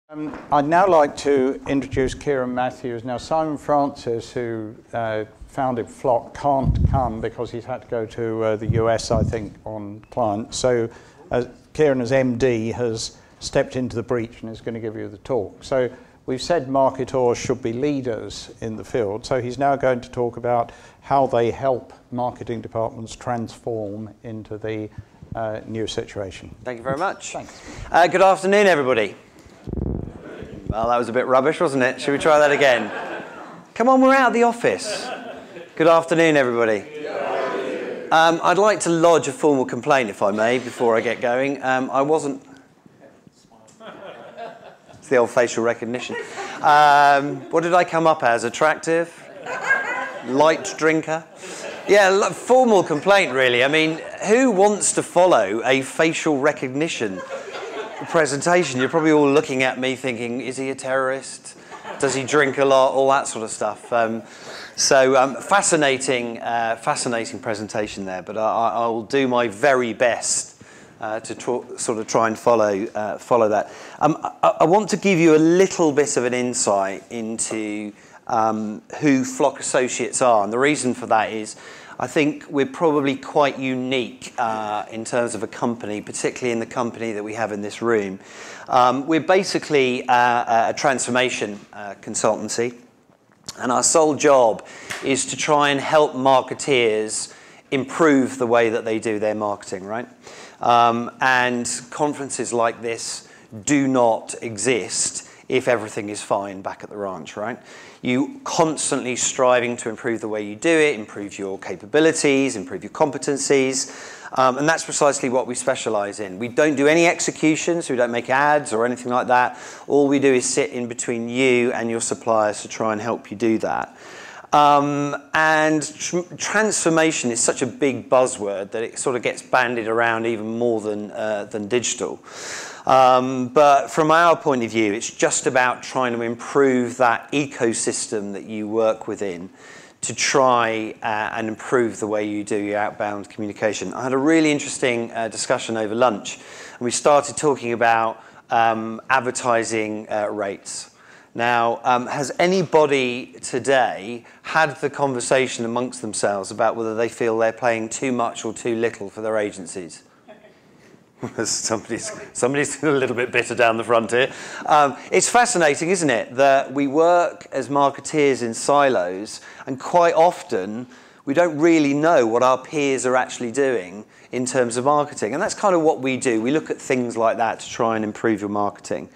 I'd now like to introduce Kieron Matthews. Now, Simon Francis, who founded Flock, can't come because he's had to go to the US, I think, on client. So Kieron, as MD, has stepped into the breach and is going to give you the talk. So we've said marketers should be leaders in the field. So he's now going to talk about how they help marketing departments transform into the new situation. Thank you very much. Thanks. Good afternoon, everybody. Well, that was a bit rubbish, wasn't it? Should we try that again? Come on, we're out of the office. Good afternoon, everybody. I'd like to lodge a formal complaint, if I may, before I get going. I wasn't... It's the old facial recognition. What did I come up as? Attractive? Light drinker? Yeah, formal complaint, really. I mean, who wants to follow a facial recognition presentation? You're probably all looking at me thinking, is he a terrorist? Does he drink a lot? All that sort of stuff. Fascinating presentation there, but I will do my very best to sort of try and follow that. I want to give you a little bit of an insight into who Flock Associates are, and the reason for that is I think we're probably quite unique in terms of a company, particularly in the company that we have in this room. We're basically a transformation consultancy, and our sole job is to try and help marketeers improve the way that they do their marketing, right? And conferences like this do not exist if everything is fine back at the ranch, right? You constantly striving to improve the way you do it, improve your capabilities, improve your competencies, and that's precisely what we specialize in. We don't do any execution, so we don't make ads or anything like that. All we do is sit in between you and your suppliers to try and help you do that. Transformation is such a big buzzword that it sort of gets bandied around even more than digital. But from our point of view, it's just about trying to improve that ecosystem that you work within to try and improve the way you do your outbound communication. I had a really interesting discussion over lunch, and we started talking about advertising rates. Now, has anybody today had the conversation amongst themselves about whether they feel they're paying too much or too little for their agencies? Somebody's a little bit bitter down the front here. It's fascinating, isn't it, that we work as marketeers in silos, and quite often we don't really know what our peers are actually doing in terms of marketing. And that's kind of what we do. We look at things like that to try and improve your marketing.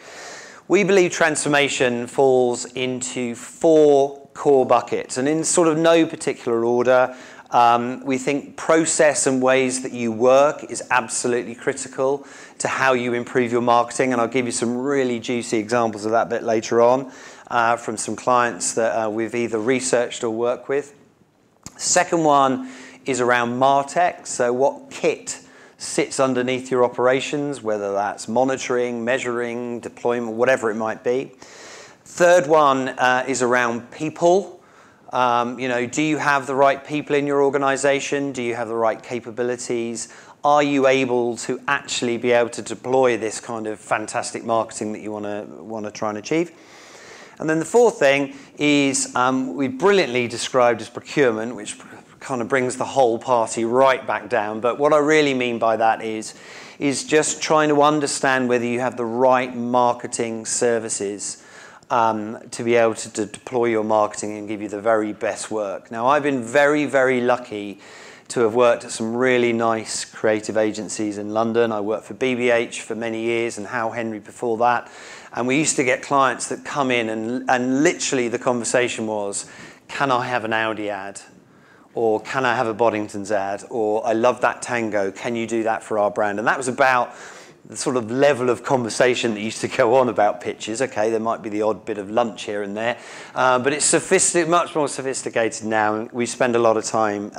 We believe transformation falls into 4 core buckets, and in sort of no particular order. We think process and ways that you work is absolutely critical to how you improve your marketing, and I'll give you some really juicy examples of that a bit later on from some clients that we've either researched or worked with. Second one is around MarTech, so what kit sits underneath your operations, whether that's monitoring, measuring, deployment, whatever it might be. Third one is around people. Do you have the right people in your organization? Do you have the right capabilities? Are you able to actually be able to deploy this kind of fantastic marketing that you want to try and achieve? And then the fourth thing is we brilliantly described as procurement, which kind of brings the whole party right back down. But what I really mean by that is just trying to understand whether you have the right marketing services to be able to deploy your marketing and give you the very best work. Now, I've been very, very lucky to have worked at some really nice creative agencies in London. I worked for BBH for many years and Hal Henry before that. And we used to get clients that come in and literally the conversation was, can I have an Audi ad? Or can I have a Boddington's ad? Or I love that tango, can you do that for our brand? And that was about the sort of level of conversation that used to go on about pitches. Okay, there might be the odd bit of lunch here and there, but it's much more sophisticated now, and we spend a lot of time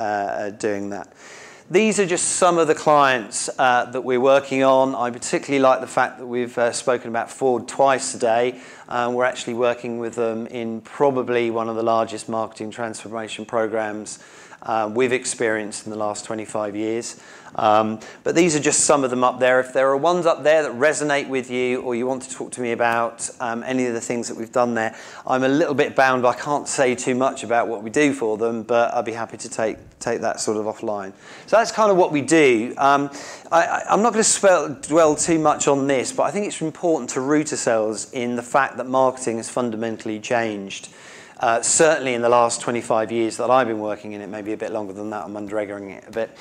doing that. These are just some of the clients that we're working on. I particularly like the fact that we've spoken about Ford twice today. We're actually working with them in probably one of the largest marketing transformation programs we've experienced in the last 25 years. But these are just some of them up there. If there are ones up there that resonate with you, or you want to talk to me about any of the things that we've done there, I'm a little bit bound. I can't say too much about what we do for them, but I'd be happy to take that sort of offline. So that's kind of what we do. I'm not going to dwell too much on this, but I think it's important to root ourselves in the fact that marketing has fundamentally changed. Certainly in the last 25 years that I've been working in it, maybe a bit longer than that, I'm under-egging it a bit.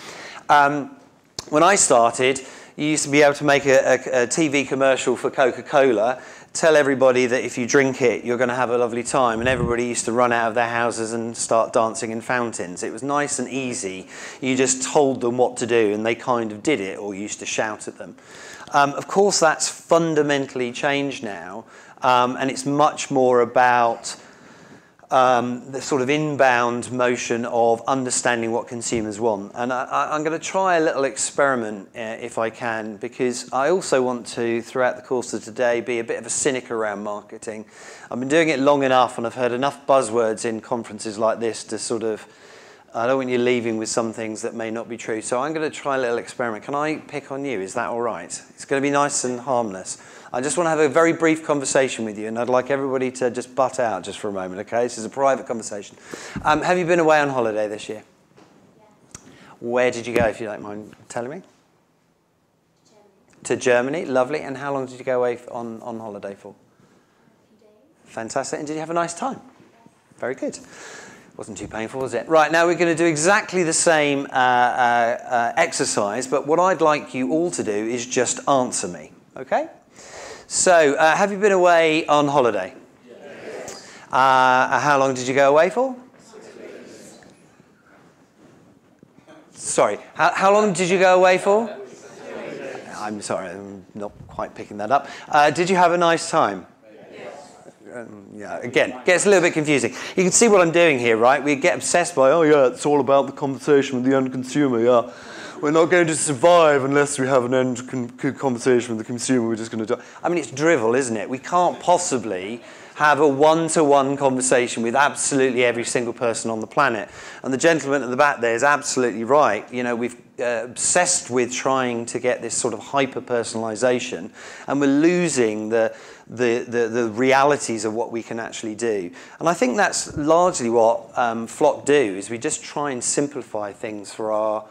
When I started, you used to be able to make a TV commercial for Coca-Cola, tell everybody that if you drink it, you're going to have a lovely time, and everybody used to run out of their houses and start dancing in fountains. It was nice and easy. You just told them what to do, and they kind of did it, or you used to shout at them. Of course, that's fundamentally changed now, and it's much more about the sort of inbound motion of understanding what consumers want. And I'm going to try a little experiment if I can, because I also want to, throughout the course of today, be a bit of a cynic around marketing. I've been doing it long enough, and I've heard enough buzzwords in conferences like this to sort of, I don't want you leaving with some things that may not be true. So I'm going to try a little experiment. Can I pick on you? Is that all right? It's going to be nice and harmless. I just want to have a very brief conversation with you, and I'd like everybody to just butt out just for a moment, okay? This is a private conversation. Have you been away on holiday this year? Yeah. Where did you go, if you don't mind telling me? Germany. To Germany, lovely. And how long did you go away on holiday for? A few days. Fantastic. And did you have a nice time? Yeah. Very good. Wasn't too painful, was it? Right, now we're going to do exactly the same exercise, but what I'd like you all to do is just answer me, okay? So, have you been away on holiday? Yes. How long did you go away for? 6 weeks. Sorry, how long did you go away for? 6 weeks. I'm sorry, I'm not quite picking that up. Did you have a nice time? Yes. Yeah, again, gets a little bit confusing. You can see what I'm doing here, right? We get obsessed by, oh yeah, it's all about the conversation with the end consumer, yeah. We're not going to survive unless we have an end conversation with the consumer. We're just going to die. I mean, it's drivel, isn't it? We can't possibly have a one-to-one conversation with absolutely every single person on the planet. And the gentleman at the back there is absolutely right. You know, we've obsessed with trying to get this sort of hyper-personalization, and we're losing the realities of what we can actually do. And I think that's largely what Flock do, is we just try and simplify things for our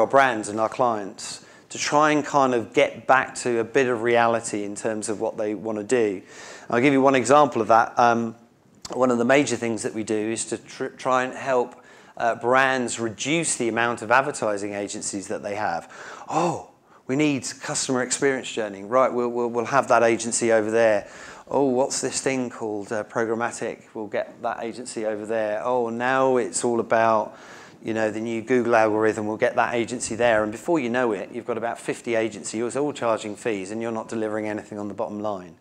brands and our clients, to try and kind of get back to a bit of reality in terms of what they want to do. I'll give you one example of that. One of the major things that we do is to try and help brands reduce the amount of advertising agencies that they have. Oh, we need customer experience journey. Right, we'll have that agency over there. Oh, what's this thing called programmatic? We'll get that agency over there. Oh, now it's all about, you know, the new Google algorithm. We'll get that agency there. And before you know it, you've got about 50 agencies all charging fees, and you're not delivering anything on the bottom line.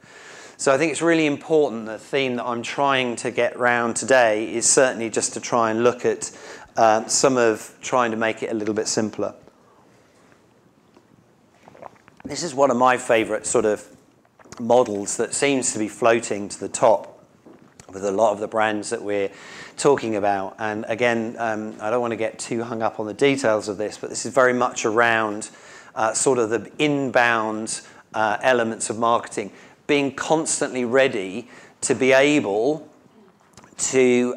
So I think it's really important. The theme that I'm trying to get round today is certainly just to try and look at some of trying to make it a little bit simpler. This is one of my favourite sort of models that seems to be floating to the top with a lot of the brands that we're talking about. And again, I don't want to get too hung up on the details of this, but this is very much around sort of the inbound elements of marketing, being constantly ready to be able to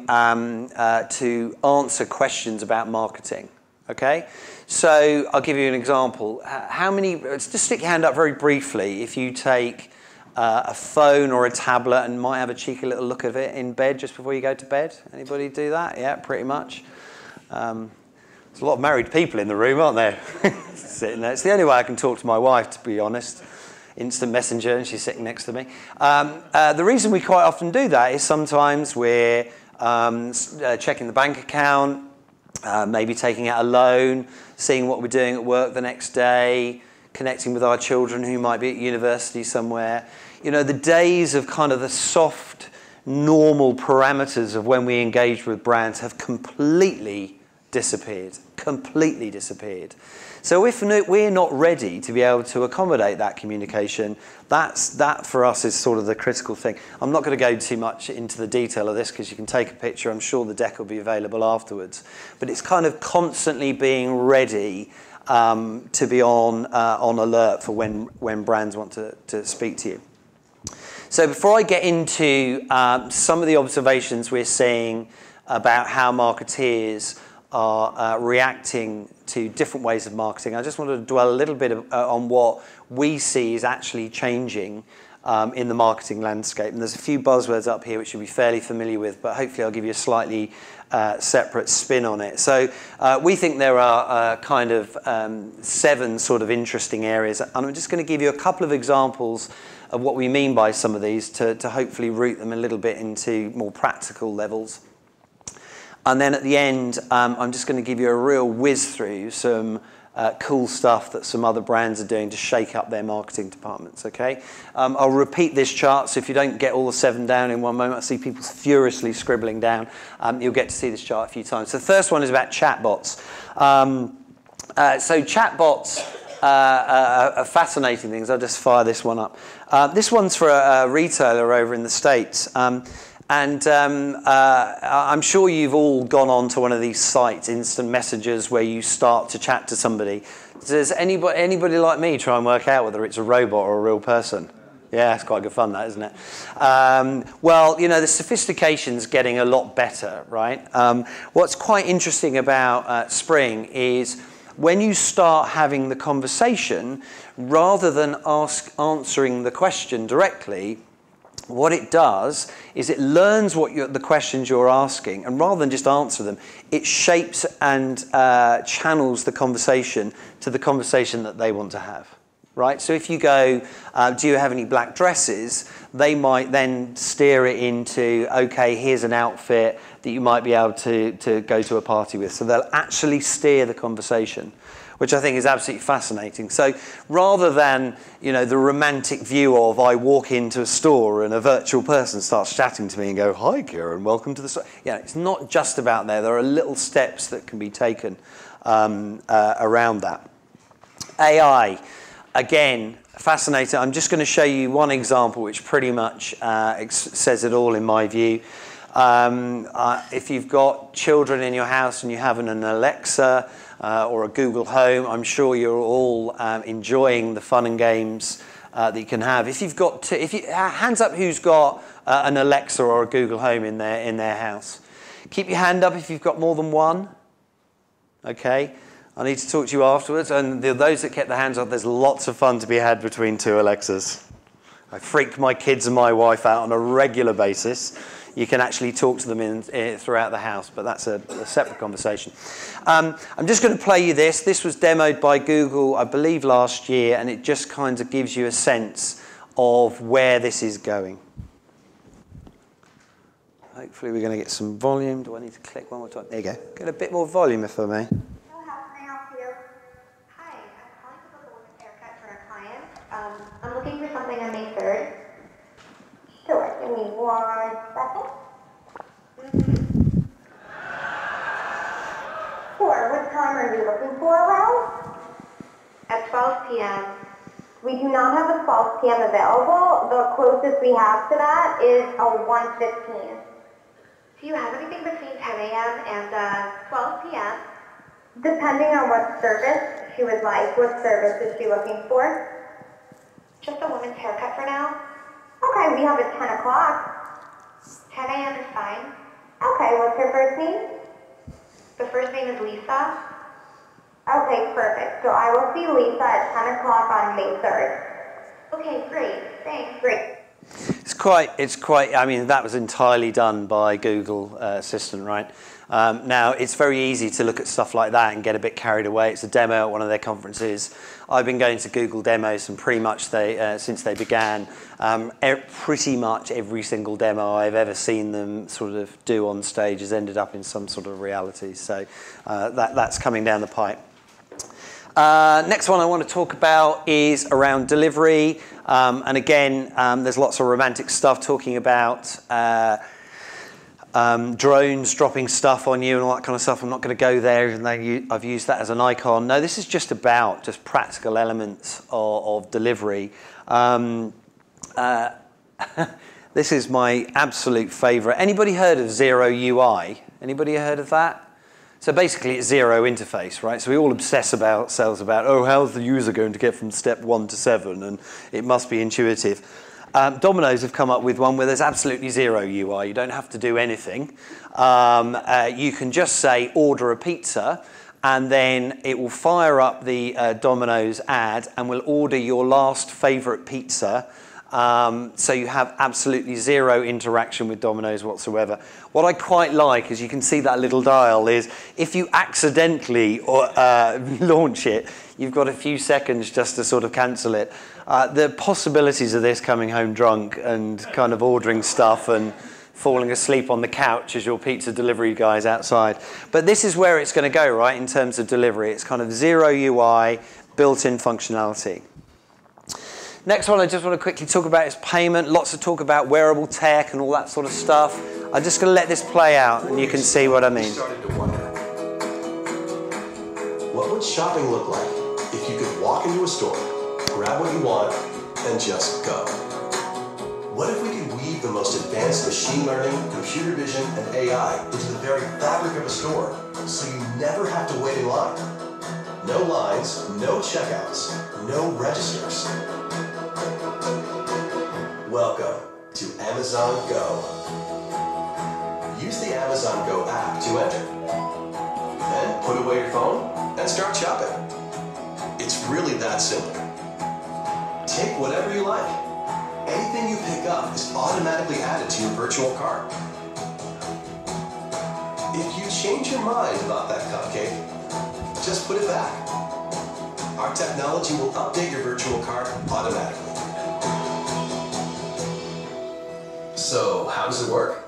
answer questions about marketing. Okay, so I'll give you an example. How many? Just stick your hand up very briefly if you take a phone or a tablet and might have a cheeky little look at it in bed just before you go to bed. Anybody do that? Yeah, pretty much. There's a lot of married people in the room, aren't there? Sitting there. It's the only way I can talk to my wife, to be honest. Instant messenger, and she's sitting next to me. The reason we quite often do that is sometimes we're checking the bank account, maybe taking out a loan, seeing what we're doing at work the next day, connecting with our children who might be at university somewhere. You know, the days of kind of the soft, normal parameters of when we engage with brands have completely disappeared, completely disappeared. So if we're not ready to be able to accommodate that communication, that for us is sort of the critical thing. I'm not going to go too much into the detail of this because you can take a picture. I'm sure the deck will be available afterwards. But it's kind of constantly being ready to be on alert for when brands want to speak to you. So before I get into some of the observations we're seeing about how marketeers are reacting to different ways of marketing, I just wanted to dwell a little bit on what we see is actually changing in the marketing landscape. And there's a few buzzwords up here which you'll be fairly familiar with, but hopefully I'll give you a slightly separate spin on it. So we think there are kind of 7 sort of interesting areas, and I'm just going to give you a couple of examples of what we mean by some of these to hopefully root them a little bit into more practical levels. And then at the end, I'm just going to give you a real whiz through some cool stuff that some other brands are doing to shake up their marketing departments, okay? I'll repeat this chart, so if you don't get all the 7 down in one moment, I see people furiously scribbling down. You'll get to see this chart a few times. So the first one is about chatbots. So chatbots are fascinating things. I'll just fire this one up. This one's for a retailer over in the States. And I'm sure you've all gone on to one of these sites, instant messages, where you start to chat to somebody. Does anybody like me try and work out whether it's a robot or a real person? Yeah, it's quite good fun, that, isn't it? Well, you know, the sophistication's getting a lot better, right? What's quite interesting about Spring is when you start having the conversation, rather than answering the question directly, what it does is it learns what the questions you're asking, and rather than just answer them, it shapes and channels the conversation to the conversation that they want to have, right? So if you go, do you have any black dresses? They might then steer it into, okay, here's an outfit that you might be able to go to a party with. So they'll actually steer the conversation, which I think is absolutely fascinating. So rather than, you know, the romantic view of I walk into a store and a virtual person starts chatting to me and go, hi, Kieron, welcome to the store. Yeah, it's not just about there. There are little steps that can be taken around that. AI, again, fascinating. I'm just going to show you one example which pretty much says it all in my view. If you've got children in your house and you have an Alexa or a Google Home, I'm sure you're all enjoying the fun and games that you can have. If you've got, hands up who's got an Alexa or a Google Home in their house. Keep your hand up if you've got more than one. Okay, I need to talk to you afterwards. And those that kept their hands up, there's lots of fun to be had between 2 Alexas. I freak my kids and my wife out on a regular basis. You can actually talk to them throughout the house, but that's a separate conversation. I'm just going to play you this. This was demoed by Google, I believe, last year, and it just kind of gives you a sense of where this is going. Hopefully we're going to get some volume. Do I need to click one more time? There you go. Get a bit more volume, if I may. Hello, how can I help you? Hi, I'm calling to book a women's haircut for a client. I'm looking for something on May 3rd. Sure, give me 1 second. Sure, what time are you looking for around? At 12 p.m. We do not have a 12 p.m. available. The closest we have to that is a 1:15. Do you have anything between 10 a.m. and 12 p.m.? Depending on what service she would like. What service is she looking for? Just a woman's haircut for now. Okay, we have a 10 o'clock. 10 a.m. is fine. Okay, what's her first name? The first name is Lisa. Okay, perfect. So I will see Lisa at 10 o'clock on May 3rd. Okay, great. Thanks. Great. It's quite, I mean, that was entirely done by Google Assistant, right? Now, it's very easy to look at stuff like that and get a bit carried away. It's a demo at one of their conferences. I've been going to Google demos, and pretty much since they began, pretty much every single demo I've ever seen them sort of do on stage has ended up in some sort of reality. So that's coming down the pipe. Next one I want to talk about is around delivery. And again, there's lots of romantic stuff talking about drones dropping stuff on you and all that kind of stuff. I'm not going to go there, even though I've used that as an icon. No, this is just about just practical elements of delivery. This is my absolute favorite. Anybody heard of Zero UI? Anybody heard of that? So basically it's zero interface, right? So we all obsess about ourselves about, oh, how's the user going to get from step 1 to 7? And it must be intuitive. Domino's have come up with one where there's absolutely zero UI. You don't have to do anything. You can just say, order a pizza, and then it will fire up the Domino's ad and will order your last favorite pizza. So you have absolutely zero interaction with Domino's whatsoever. What I quite like is you can see that little dial is if you accidentally launch it, you've got a few seconds just to sort of cancel it. The possibilities of this coming home drunk and kind of ordering stuff and falling asleep on the couch as your pizza delivery guy's outside. But this is where it's going to go, right, in terms of delivery. It's kind of zero UI, built-in functionality. Next one I just want to quickly talk about is payment. Lots of talk about wearable tech and all that sort of stuff. I'm just going to let this play out and you can see what I mean. What would shopping look like if you could walk into a store, grab what you want, and just go? What if we could weave the most advanced machine learning, computer vision, and AI into the very fabric of a store so you never have to wait in line? No lines, no checkouts, no registers. Welcome to Amazon Go. Use the Amazon Go app to enter. Then put away your phone and start shopping. It's really that simple. Take whatever you like. Anything you pick up is automatically added to your virtual cart. If you change your mind about that cupcake, just put it back. Our technology will update your virtual cart automatically. So, how does it work?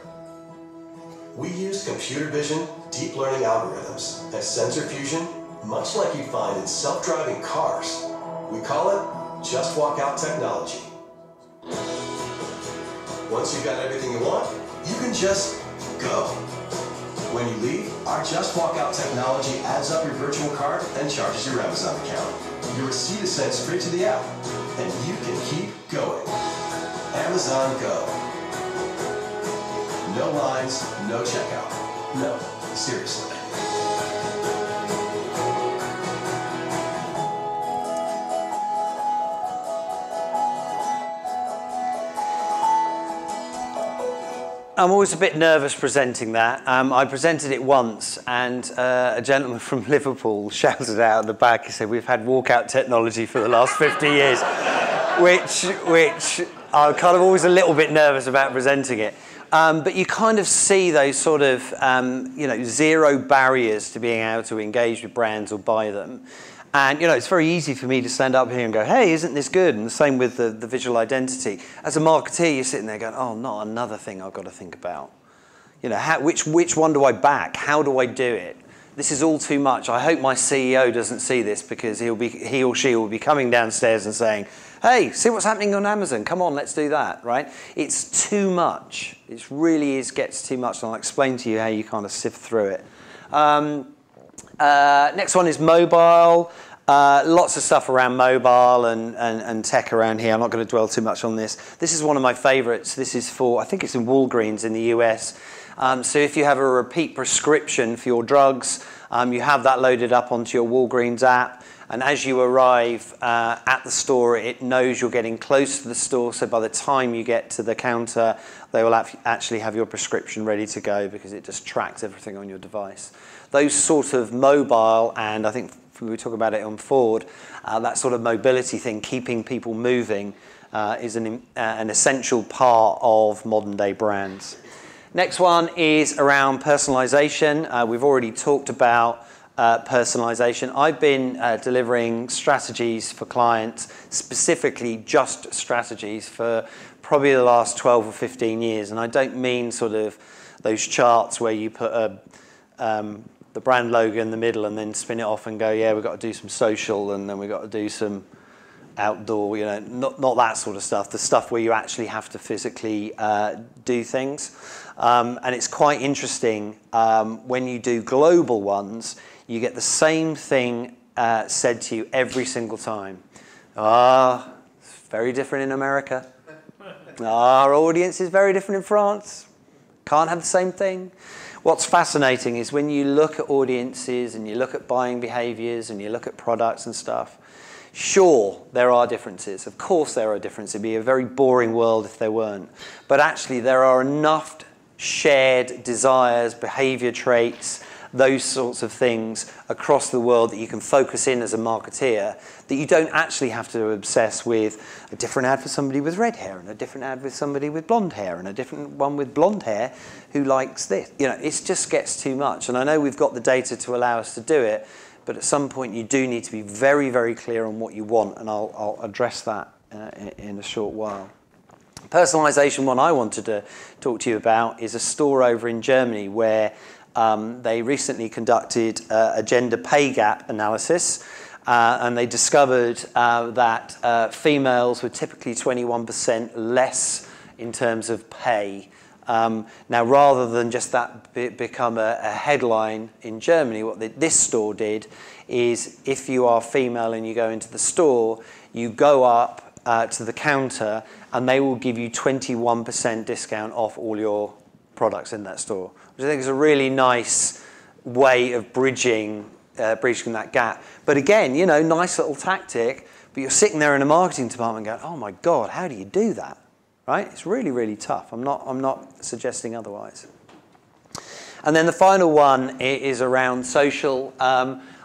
We use computer vision, deep learning algorithms, and sensor fusion, much like you'd find in self-driving cars. We call it Just Walk Out technology. Once you've got everything you want, you can just go. When you leave, our Just Walk Out technology adds up your virtual cart and charges your Amazon account. Your receipt is sent straight to the app, and you can keep going. Amazon Go. No lines, no checkout. No, seriously. I'm always a bit nervous presenting that. I presented it once and a gentleman from Liverpool shouted out at the back, he said, we've had walkout technology for the last 50 years, which I'm kind of always a little bit nervous about presenting it. But you kind of see those sort of, zero barriers to being able to engage with brands or buy them. And, it's very easy for me to stand up here and go, hey, isn't this good? And the same with the visual identity. As a marketeer, you're sitting there going, oh, not another thing I've got to think about. Which one do I back? How do I do it? This is all too much. I hope my CEO doesn't see this because he or she will be coming downstairs and saying, hey, see what's happening on Amazon. Come on, let's do that, right? It's too much. It really gets too much. And I'll explain to you how you kind of sift through it. Next one is mobile. Lots of stuff around mobile and tech around here. I'm not going to dwell too much on this. This is one of my favorites. This is for, I think it's in Walgreens in the US. So if you have a repeat prescription for your drugs, you have that loaded up onto your Walgreens app. And as you arrive at the store, it knows you're getting close to the store. So by the time you get to the counter, they will actually have your prescription ready to go because it just tracks everything on your device. Those sort of mobile, and I think we talk about it on Ford, that sort of mobility thing, keeping people moving, is an essential part of modern day brands. Next one is around personalization. We've already talked about personalization. I've been delivering strategies for clients, specifically just strategies, for probably the last 12 or 15 years. And I don't mean sort of those charts where you put the brand logo in the middle and then spin it off and go, yeah, we've got to do some social and then we've got to do some outdoor, you know, not that sort of stuff, the stuff where you actually have to physically do things. And it's quite interesting, when you do global ones, you get the same thing said to you every single time. It's very different in America. Our audience is very different in France. Can't have the same thing. What's fascinating is when you look at audiences and you look at buying behaviors and you look at products and stuff, sure, there are differences. Of course there are differences. It'd be a very boring world if there weren't. But actually there are enough shared desires, behavior traits, those sorts of things across the world that you can focus in as a marketeer, that you don't actually have to obsess with a different ad for somebody with red hair and a different ad with somebody with blonde hair and a different one with blonde hair who likes this. You know, it just gets too much. And I know we've got the data to allow us to do it, but at some point you do need to be very, very clear on what you want, and I'll address that in a short while. Personalization one I wanted to talk to you about is a store over in Germany where they recently conducted a gender pay gap analysis, and they discovered that females were typically 21% less in terms of pay. Now, rather than just that become a headline in Germany, what this store did is if you are female and you go into the store, you go up to the counter and they will give you 21% discount off all your products in that store, which I think is a really nice way of bridging that gap. But again, you know, nice little tactic, but you're sitting there in a marketing department going, oh my God, how do you do that? Right? It's really, really tough. I'm not suggesting otherwise. And then the final one is around social.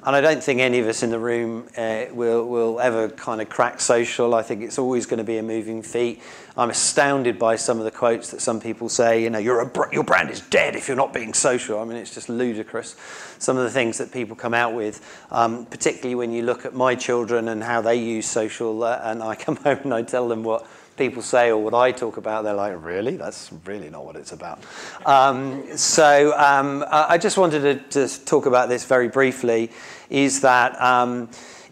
And I don't think any of us in the room will ever kind of crack social. I think it's always going to be a moving feat. I'm astounded by some of the quotes that some people say, you know, your brand is dead if you're not being social. I mean, it's just ludicrous. Some of the things that people come out with, particularly when you look at my children and how they use social, and I come home and I tell them what people say or what I talk about, they're like, really? That's really not what it's about. I just wanted to talk about this very briefly, is that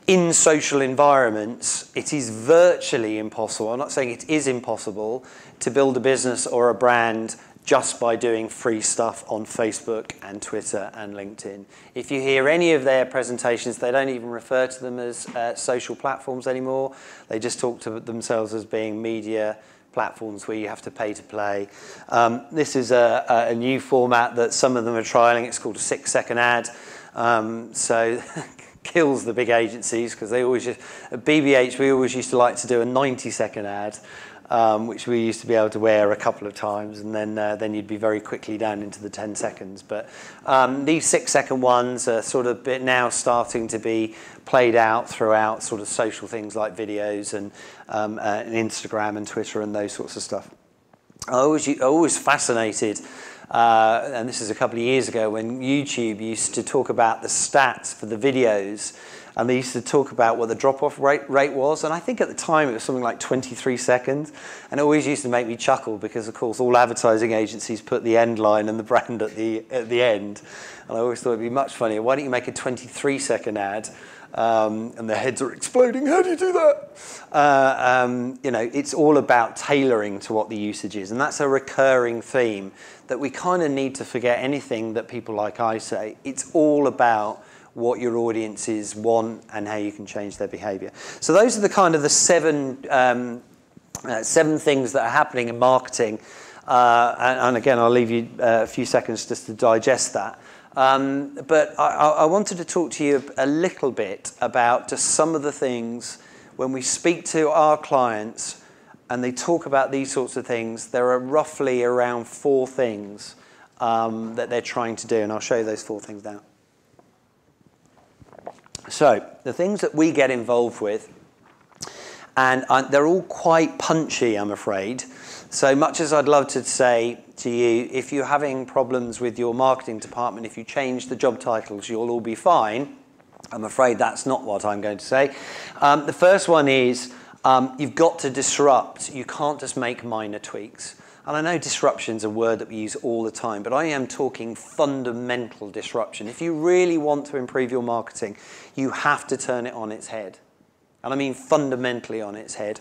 in social environments, it is virtually impossible, I'm not saying it is impossible, to build a business or a brand just by doing free stuff on Facebook and Twitter and LinkedIn. If you hear any of their presentations, they don't even refer to them as social platforms anymore. They just talk to themselves as being media platforms where you have to pay to play. This is a new format that some of them are trialing. It's called a 6-second ad. So kills the big agencies because they always, at BBH, we always used to like to do a 90-second ad. Which we used to be able to wear a couple of times, and then you'd be very quickly down into the 10 seconds. But these 6-second ones are sort of now starting to be played out throughout sort of social things like videos and Instagram and Twitter and those sorts of stuff. I always fascinated, and this is a couple of years ago, when YouTube used to talk about the stats for the videos. And they used to talk about what the drop-off rate was. And I think at the time it was something like 23 seconds. And it always used to make me chuckle because, of course, all advertising agencies put the end line and the brand at the end. And I always thought it'd be much funnier. Why don't you make a 23-second ad? And their heads are exploding. How do you do that? You know, it's all about tailoring to what the usage is. And that's a recurring theme that we kind of need to forget anything that people like I say. It's all about what your audiences want and how you can change their behavior. So those are the kind of the seven things that are happening in marketing. And again, I'll leave you a few seconds just to digest that. But I wanted to talk to you a little bit about just some of the things when we speak to our clients and they talk about these sorts of things. There are roughly around 4 things that they're trying to do, and I'll show you those 4 things now. So the things that we get involved with, and they're all quite punchy, I'm afraid. So much as I'd love to say to you, if you're having problems with your marketing department, if you change the job titles, you'll all be fine. I'm afraid that's not what I'm going to say. The first one is you've got to disrupt. You can't just make minor tweaks. And I know disruption's a word that we use all the time, but I am talking fundamental disruption. If you really want to improve your marketing, you have to turn it on its head. And I mean fundamentally on its head.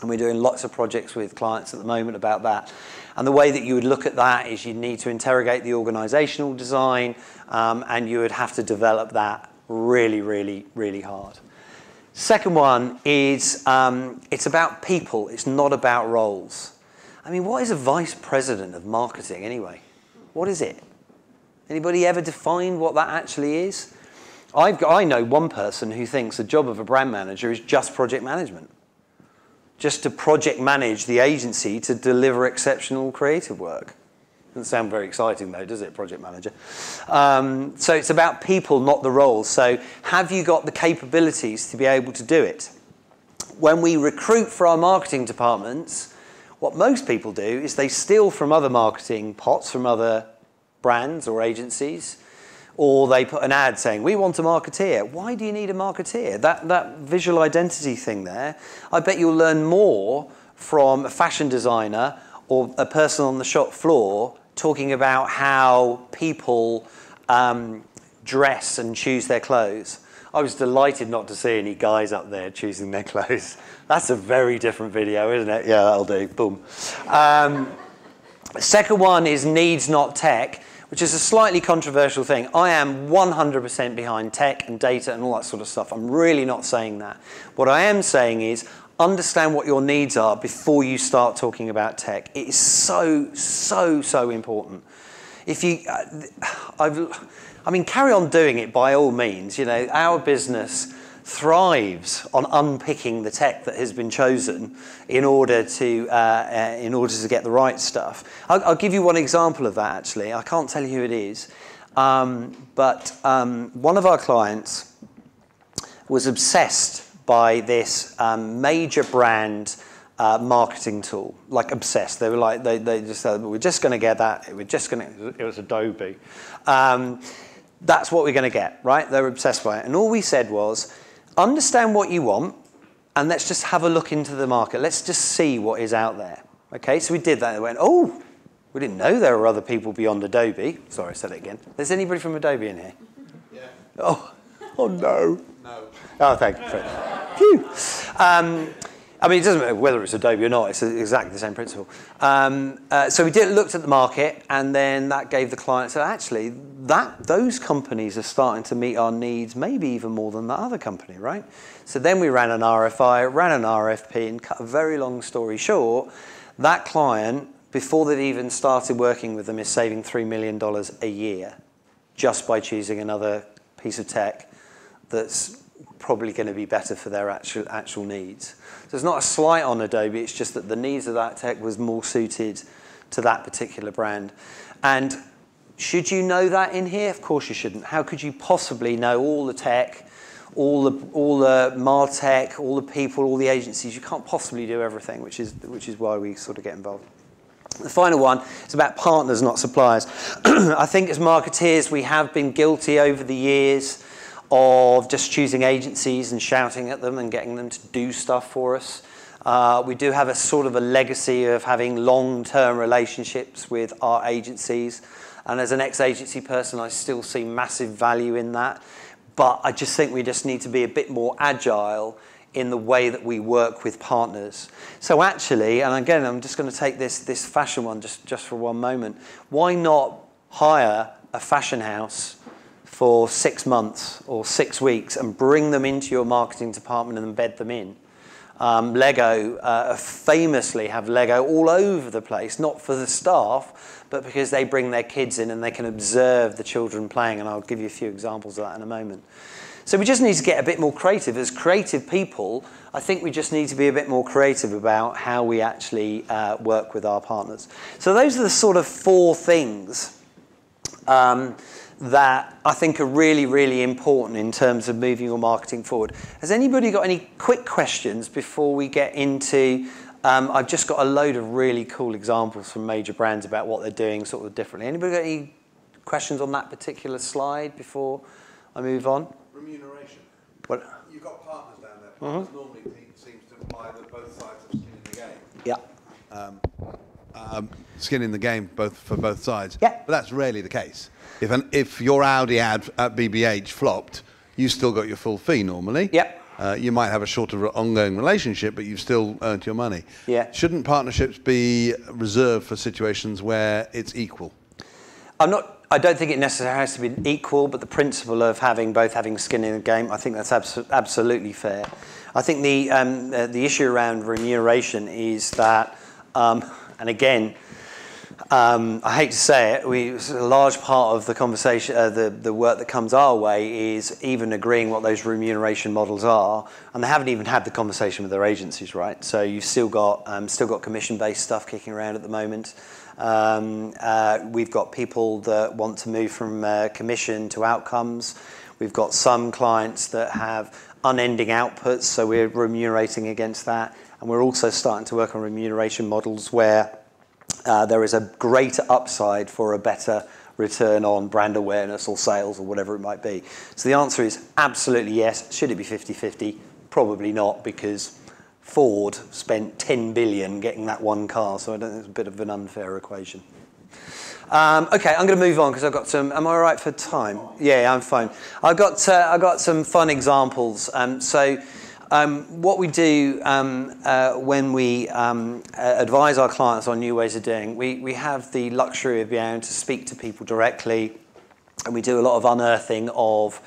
And we're doing lots of projects with clients at the moment about that. And the way that you would look at that is you'd need to interrogate the organizational design, and you would have to develop that really, really, really hard. Second one is it's about people. It's not about roles. I mean, what is a vice president of marketing anyway? What is it? Anybody ever define what that actually is? I know one person who thinks the job of a brand manager is just project management. Just to project manage the agency to deliver exceptional creative work. Doesn't sound very exciting though, does it, project manager? So it's about people, not the roles. So have you got the capabilities to be able to do it? When we recruit for our marketing departments, what most people do is they steal from other marketing pots, from other brands or agencies, or they put an ad saying, we want a marketeer. Why do you need a marketeer? That visual identity thing there, I bet you'll learn more from a fashion designer or a person on the shop floor talking about how people dress and choose their clothes. I was delighted not to see any guys up there choosing their clothes. That's a very different video, isn't it? Yeah, that'll do. Boom. Second one is needs, not tech, which is a slightly controversial thing. I am 100% behind tech and data and all that sort of stuff. I'm really not saying that. What I am saying is understand what your needs are before you start talking about tech. It is so, so, so important. If you, I mean, carry on doing it by all means. You know, our business thrives on unpicking the tech that has been chosen in order to get the right stuff. I'll give you one example of that, actually. I can't tell you who it is, but one of our clients was obsessed by this major brand marketing tool, like obsessed. They were like, they just said, we're just going to get that. It was Adobe. That's what we're going to get, right? They were obsessed by it. And all we said was, understand what you want, and let's just have a look into the market. Let's just see what is out there. Okay, so we did that. And they went, oh, we didn't know there were other people beyond Adobe. Sorry, I said it again. There's anybody from Adobe in here? Yeah. Oh no. No. Oh, thank you. Phew. I mean, it doesn't matter whether it's Adobe or not. It's exactly the same principle. So we looked at the market, and then that gave the client, so actually, those companies are starting to meet our needs, maybe even more than that other company, right? So then we ran an RFI, ran an RFP, and cut a very long story short, that client, before they've even started working with them, is saving $3 million a year just by choosing another piece of tech that's probably going to be better for their actual needs. So it's not a slight on Adobe, it's just that the needs of that tech was more suited to that particular brand. And should you know that in here? Of course you shouldn't. How could you possibly know all the tech, all the MarTech, all the people, all the agencies? You can't possibly do everything, which is why we sort of get involved. The final one is about partners, not suppliers. I think as marketeers, we have been guilty over the years of just choosing agencies and shouting at them and getting them to do stuff for us. We do have a sort of a legacy of having long-term relationships with our agencies. And as an ex-agency person, I still see massive value in that. But I just think we just need to be a bit more agile in the way that we work with partners. So actually, and again, I'm just going to take this fashion one just for one moment. Why not hire a fashion house for 6 months or 6 weeks and bring them into your marketing department and embed them in? Lego famously have Lego all over the place, not for the staff, but because they bring their kids in and they can observe the children playing, and I'll give you a few examples of that in a moment. So we just need to get a bit more creative. As creative people, I think we just need to be a bit more creative about how we actually work with our partners. So those are the sort of 4 things that I think are really, really important in terms of moving your marketing forward. Has anybody got any quick questions before we get into, I've just got a load of really cool examples from major brands about what they're doing sort of differently. Anybody got any questions on that particular slide before I move on? Remuneration. What? You've got partners down there. Partners normally seems to imply that both sides have skin in the game. Yeah. Skin in the game for both sides. Yeah. But that's rarely the case. If your Audi ad at BBH flopped, you still got your full fee normally. Yep. You might have a shorter ongoing relationship, but you've still earned your money. Yeah. Shouldn't partnerships be reserved for situations where it's equal? I don't think it necessarily has to be equal, but the principle of both having skin in the game, I think that's absolutely fair. I think the issue around remuneration is that, and again, I hate to say it, a large part of the conversation, the work that comes our way is even agreeing what those remuneration models are, and they haven't even had the conversation with their agencies, right? So you've still got commission-based stuff kicking around at the moment. We've got people that want to move from commission to outcomes. We've got some clients that have unending outputs, so we're remunerating against that. And we're also starting to work on remuneration models where there is a greater upside for a better return on brand awareness or sales or whatever it might be. So the answer is absolutely yes. Should it be 50-50? Probably not, because Ford spent 10 billion getting that one car, so I don't think it's a bit of an unfair equation. Okay, I'm going to move on because I've got some. Am I all right for time? Yeah, I'm fine. I've got some fun examples. What we do when we advise our clients on new ways of doing, we have the luxury of being able to speak to people directly, and we do a lot of unearthing of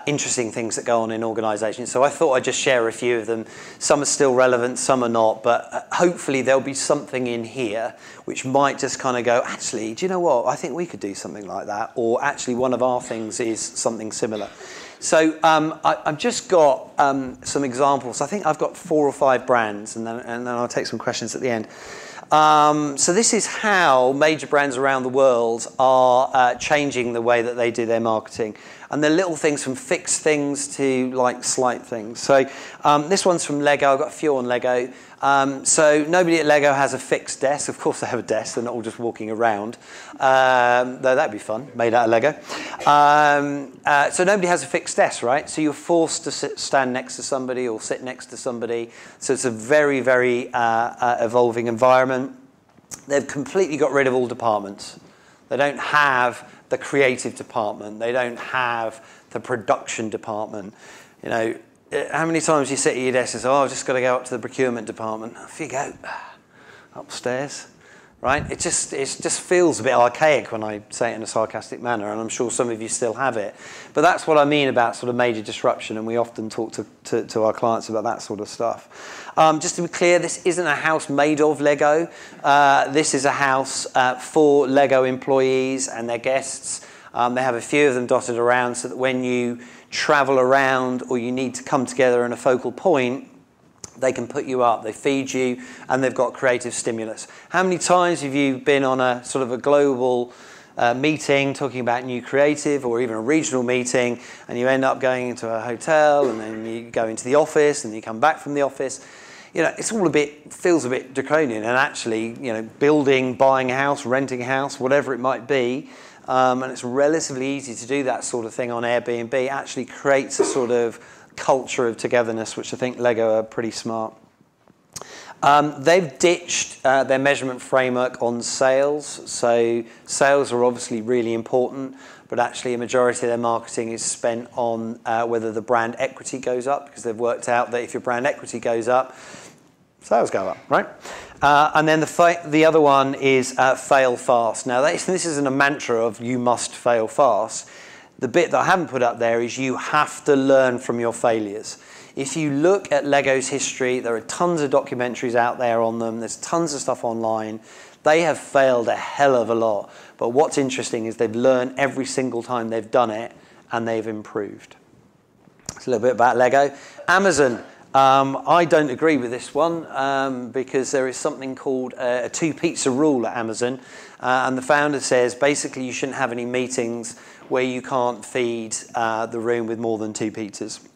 interesting things that go on in organisations. So I thought I'd just share a few of them. Some are still relevant, some are not, but hopefully there'll be something in here which might just kind of go, actually, do you know what? I think we could do something like that, or actually one of our things is something similar. So I've just got some examples. I think I've got 4 or 5 brands, and then I'll take some questions at the end. So this is how major brands around the world are changing the way that they do their marketing. And they're little things from fixed things to like slight things. So this one's from Lego. I've got a few on Lego. So nobody at Lego has a fixed desk. Of course they have a desk. They're not all just walking around. Though that'd be fun, made out of Lego. So nobody has a fixed desk, right? So you're forced to stand next to somebody or sit next to somebody. So it's a very, very evolving environment. They've completely got rid of all departments. They don't have the creative department. They don't have the production department. You know, how many times you sit at your desk and say, oh, I've just got to go up to the procurement department. Off you go, upstairs, right? It just feels a bit archaic when I say it in a sarcastic manner, and I'm sure some of you still have it. But that's what I mean about sort of major disruption, and we often talk to our clients about that sort of stuff. Just to be clear, this isn't a house made of Lego. This is a house for Lego employees and their guests. They have a few of them dotted around so that when you travel around or you need to come together in a focal point, they can put you up, they feed you, and they've got creative stimulus. How many times have you been on a sort of a global meeting talking about new creative, or even a regional meeting, and you end up going into a hotel, and then you go into the office, and you come back from the office? You know, it's all feels a bit draconian, and actually, you know, building, buying a house, renting a house, whatever it might be, and it's relatively easy to do that sort of thing on Airbnb, actually creates a sort of culture of togetherness, which I think Lego are pretty smart. They've ditched their measurement framework on sales. So sales are obviously really important, but actually a majority of their marketing is spent on whether the brand equity goes up, because they've worked out that if your brand equity goes up, sales go up, right? And then the other one is fail fast. Now, this isn't a mantra of you must fail fast. The bit that I haven't put up there is you have to learn from your failures. If you look at Lego's history, there are tons of documentaries out there on them. There's tons of stuff online. They have failed a hell of a lot. But what's interesting is they've learned every single time they've done it, and they've improved. It's a little bit about Lego. Amazon. I don't agree with this one because there is something called a 2-pizza rule at Amazon. And the founder says basically you shouldn't have any meetings where you can't feed the room with more than 2 pizzas.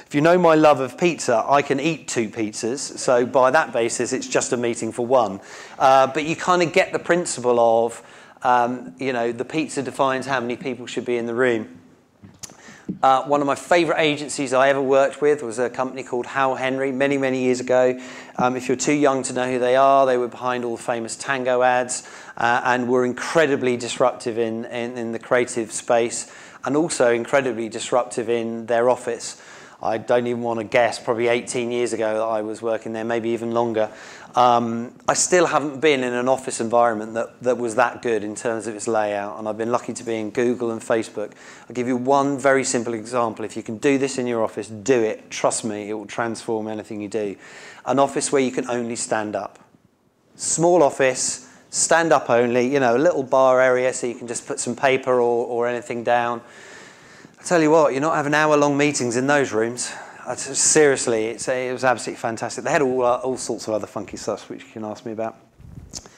If you know my love of pizza, I can eat 2 pizzas. So by that basis, it's just a meeting for 1. But you kind of get the principle of, you know, the pizza defines how many people should be in the room. One of my favourite agencies I ever worked with was a company called Howell Henry many, many years ago. If you're too young to know who they are, they were behind all the famous Tango ads and were incredibly disruptive in the creative space, and also incredibly disruptive in their office. I don't even want to guess, probably 18 years ago that I was working there, maybe even longer. I still haven't been in an office environment that was that good in terms of its layout, and I've been lucky to be in Google and Facebook. I'll give you one very simple example. If you can do this in your office, do it. Trust me, it will transform anything you do. An office where you can only stand up. Small office, stand up only, you know, a little bar area so you can just put some paper or anything down. I tell you what, you're not having hour-long meetings in those rooms. Seriously, it was absolutely fantastic. They had all sorts of other funky stuff which you can ask me about.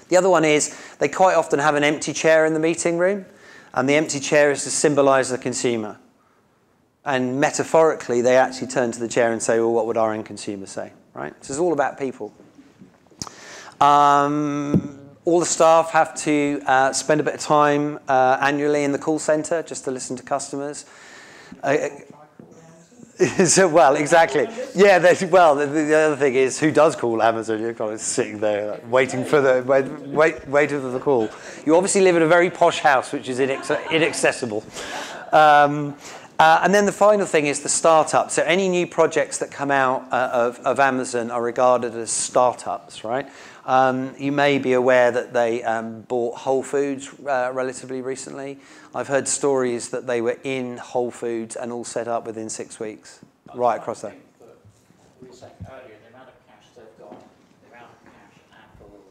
The other one is they quite often have an empty chair in the meeting room, and the empty chair is to symbolise the consumer. And metaphorically, they actually turn to the chair and say, well, what would our end consumer say? Right? So it's all about people. All the staff have to spend a bit of time annually in the call centre just to listen to customers. So, well, exactly. Yeah. The other thing is, who does call Amazon? You're kind of sitting there like, waiting for the call. You obviously live in a very posh house, which is inaccessible. And then the final thing is the startup. So any new projects that come out of Amazon are regarded as startups, right? You may be aware that they bought Whole Foods relatively recently. I've heard stories that they were in Whole Foods and all set up within 6 weeks, right across there. We were saying earlier, the amount of cash they've got, the amount of cash Apple,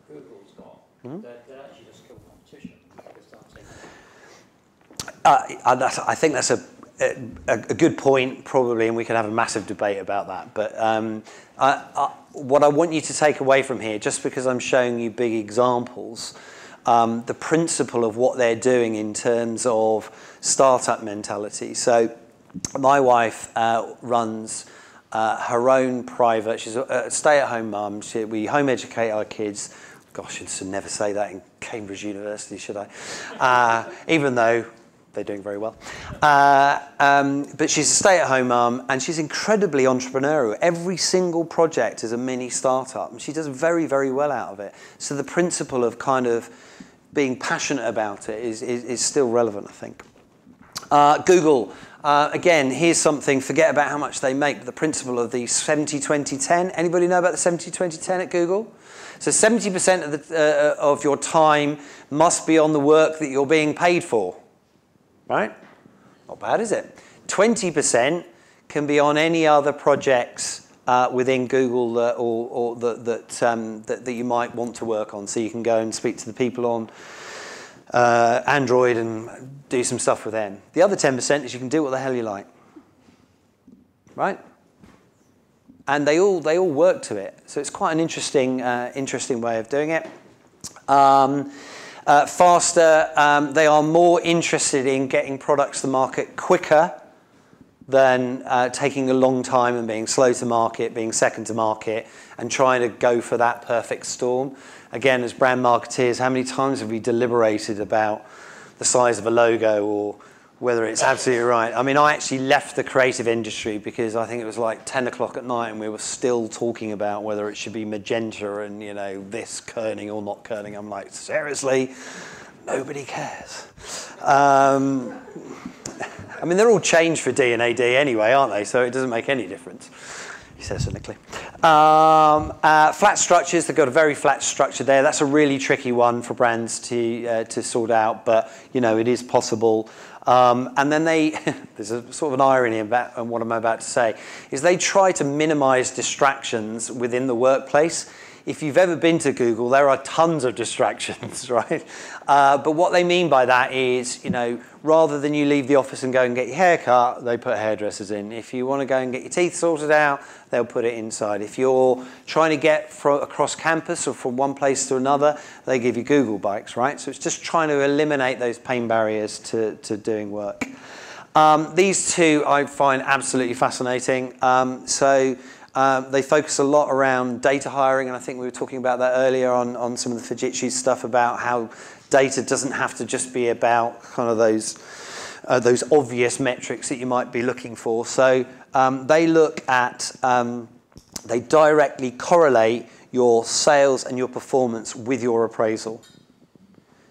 Google's got, they're actually just kill competition. I think that's a good point, probably, and we can have a massive debate about that. But what I want you to take away from here, just because I'm showing you big examples, the principle of what they're doing in terms of startup mentality. So my wife runs her own private, she's a stay-at-home mum. We home educate our kids. Gosh, I should never say that in Cambridge University, should I? Even though they're doing very well. But she's a stay-at-home mum, and she's incredibly entrepreneurial. Every single project is a mini startup, and she does very, very well out of it. So the principle of kind of being passionate about it is still relevant, I think. Google. Again, here's something, forget about how much they make, but the principle of the 70-20-10. Anybody know about the 70-20-10 at Google? So 70% of your time must be on the work that you're being paid for. Right? Not bad, is it? 20% can be on any other projects within Google that you might want to work on. So you can go and speak to the people on Android and do some stuff with them. The other 10% is you can do what the hell you like. Right? And they all work to it. So it's quite an interesting way of doing it. Faster, they are more interested in getting products to market quicker than taking a long time and being slow to market, being second to market, and trying to go for that perfect storm. Again, as brand marketeers, how many times have we deliberated about the size of a logo or whether it's absolutely right? I mean, I actually left the creative industry because I think it was like 10 o'clock at night and we were still talking about whether it should be magenta and, you know, this kerning or not kerning. I'm like, seriously? Nobody cares. I mean, they're all changed for D and AD anyway, aren't they? So it doesn't make any difference. He says cynically. Flat structures, they've got a very flat structure there. That's a really tricky one for brands to sort out, but, you know, it is possible. And then there's a sort of an irony about what I'm about to say, is they try to minimize distractions within the workplace. If you've ever been to Google, there are tons of distractions, right? But what they mean by that is, you know, rather than you leave the office and go and get your hair cut, they put hairdressers in. If you want to go and get your teeth sorted out, they'll put it inside. If you're trying to get across campus or from one place to another, they give you Google bikes, right? So it's just trying to eliminate those pain barriers to doing work. These two I find absolutely fascinating. They focus a lot around data hiring, and I think we were talking about that earlier on some of the Fujitsu stuff about how data doesn't have to just be about kind of those obvious metrics that you might be looking for. So they look at, they directly correlate your sales and your performance with your appraisal.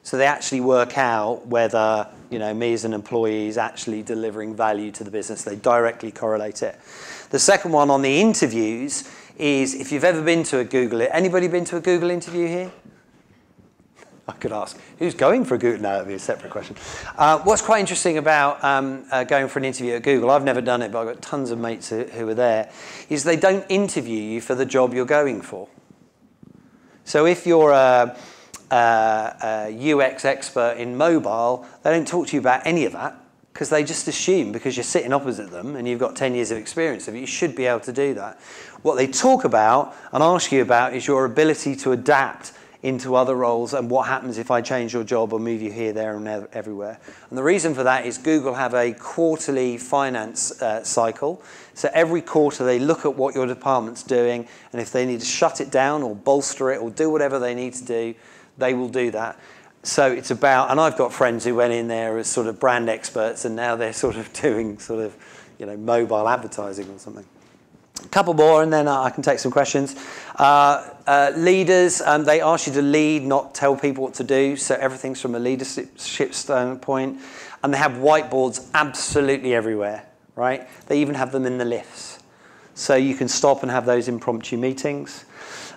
So they actually work out whether, you know, me as an employee is actually delivering value to the business. They directly correlate it. The second one on the interviews is if you've ever been to a Google, anybody been to a Google interview here? I could ask, who's going for a Google? No, that'd be a separate question. What's quite interesting about going for an interview at Google, I've never done it, but I've got tons of mates who are there, is they don't interview you for the job you're going for. So if you're a UX expert in mobile, they don't talk to you about any of that because they just assume because you're sitting opposite them and you've got 10 years of experience of it, you should be able to do that. What they talk about and ask you about is your ability to adapt into other roles and what happens if I change your job or move you here, there, and everywhere. And the reason for that is Google have a quarterly finance cycle. So every quarter they look at what your department's doing, and if they need to shut it down or bolster it or do whatever they need to do, they will do that. So it's about, and I've got friends who went in there as sort of brand experts, and now they're sort of doing sort of, you know, mobile advertising or something. A couple more, and then I can take some questions. Leaders, they ask you to lead, not tell people what to do. So everything's from a leadership standpoint. And they have whiteboards absolutely everywhere, right? They even have them in the lifts. So you can stop and have those impromptu meetings.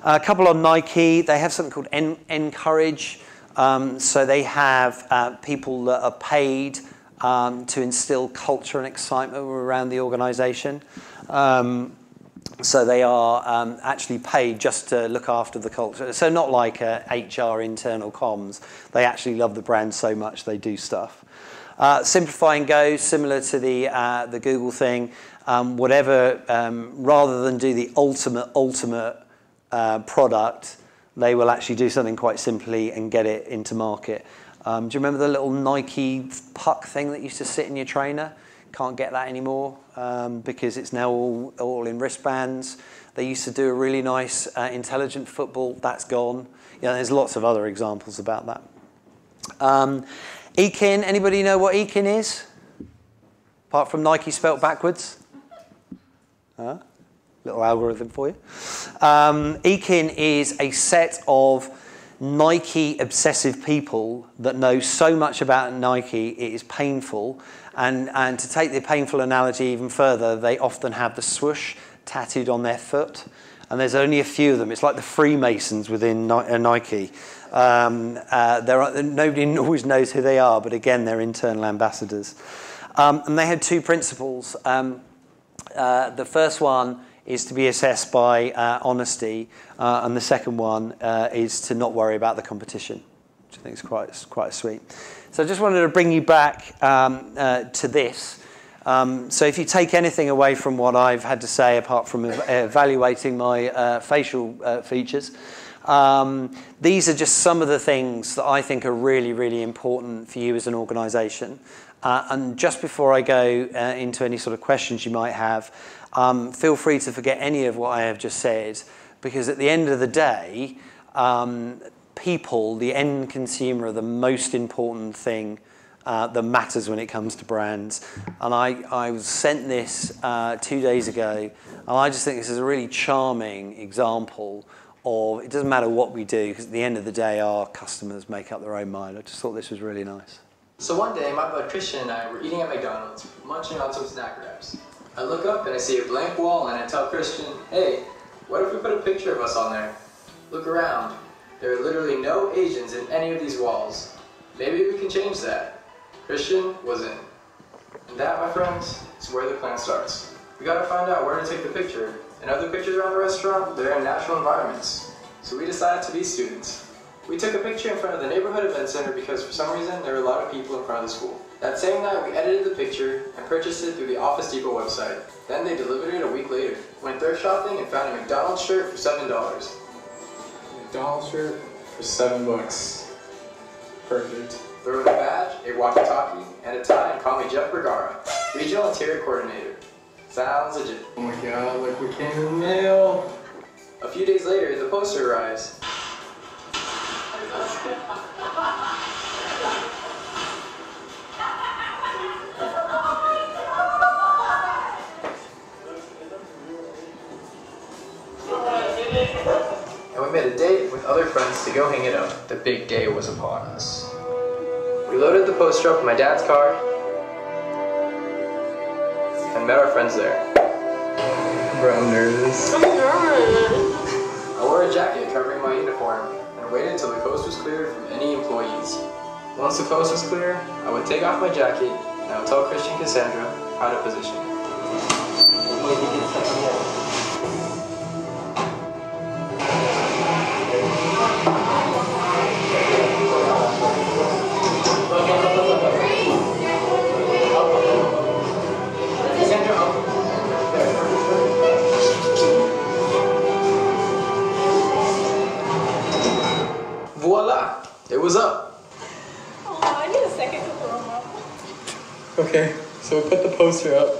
A couple on Nike, they have something called Encourage. So they have people that are paid to instill culture and excitement around the organization. So they are actually paid just to look after the culture. So not like HR internal comms. They actually love the brand so much they do stuff. Simplify and Go, similar to the Google thing. Whatever, rather than do the ultimate product, they will actually do something quite simply and get it into market. Do you remember the little Nike puck thing that used to sit in your trainer? Can't get that anymore because it's now all in wristbands. They used to do a really nice intelligent football. That's gone. Yeah, there's lots of other examples about that. Eking, anybody know what Eking is? Apart from Nike spelt backwards? Little algorithm for you. Eking is a set of Nike obsessive people that know so much about Nike it is painful. And to take the painful analogy even further, they often have the swoosh tattooed on their foot. And there's only a few of them. It's like the Freemasons within Nike. Nobody always knows who they are, but again, they're internal ambassadors. And they had two principles. The first one is to be assessed by honesty, and the second one is to not worry about the competition, which I think is quite sweet. So I just wanted to bring you back to this. So if you take anything away from what I've had to say, apart from evaluating my facial features, these are just some of the things that I think are really, really important for you as an organisation. And just before I go into any sort of questions you might have, feel free to forget any of what I have just said, because at the end of the day, people, the end consumer, are the most important thing that matters when it comes to brands. And I was sent this 2 days ago, and I just think this is a really charming example of, it doesn't matter what we do, because at the end of the day, our customers make up their own mind. I just thought this was really nice. So one day, my bud Christian and I were eating at McDonald's, munching on some snack wraps. I look up and I see a blank wall, and I tell Christian, hey, what if we put a picture of us on there? Look around. There are literally no Asians in any of these walls. Maybe we can change that. Christian was in. And that, my friends, is where the plan starts. We gotta find out where to take the picture. And other pictures around the restaurant, they're in natural environments. So we decided to be students. We took a picture in front of the neighborhood event center because for some reason there were a lot of people in front of the school. That same night we edited the picture and purchased it through the Office Depot website. Then they delivered it a week later. Went thrift shopping and found a McDonald's shirt for $7. McDonald's shirt for $7. Perfect. Threw in a badge, a walkie-talkie, and a tie, and call me Jeff Bergara, Regional Interior Coordinator. Sounds legit. Oh my god, look what came in the mail. A few days later, the poster arrives. And we made a date with other friends to go hang it up. The big day was upon us. We loaded the poster up in my dad's car and met our friends there. Bro, I'm nervous. I wore a jacket covering my uniform and waited until the coast was cleared from any employees. Once the coast was clear, I would take off my jacket and I would tell Christian and Cassandra how to position. Voila! It was up. Oh, I need a second to throw them up. Okay, so we put the poster up,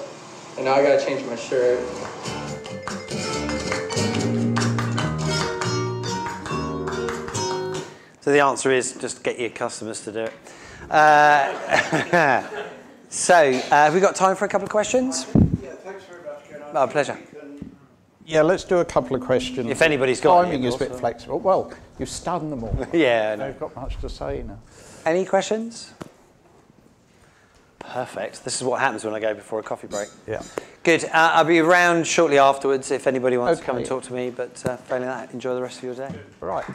and now I gotta change my shirt. So the answer is just get your customers to do it. So have we got time for a couple of questions? Yeah, thanks very much, Kieron. Oh, pleasure. Yeah, let's do a couple of questions. If anybody's got any, Timing is a of bit course. flexible. Well, you've stunned them all. Yeah, I know. They've got much to say now. Any questions? Perfect. This is what happens when I go before a coffee break. Yeah. Good. I'll be around shortly afterwards if anybody wants to come and Okay. talk to me, but failing that, enjoy the rest of your day. Right.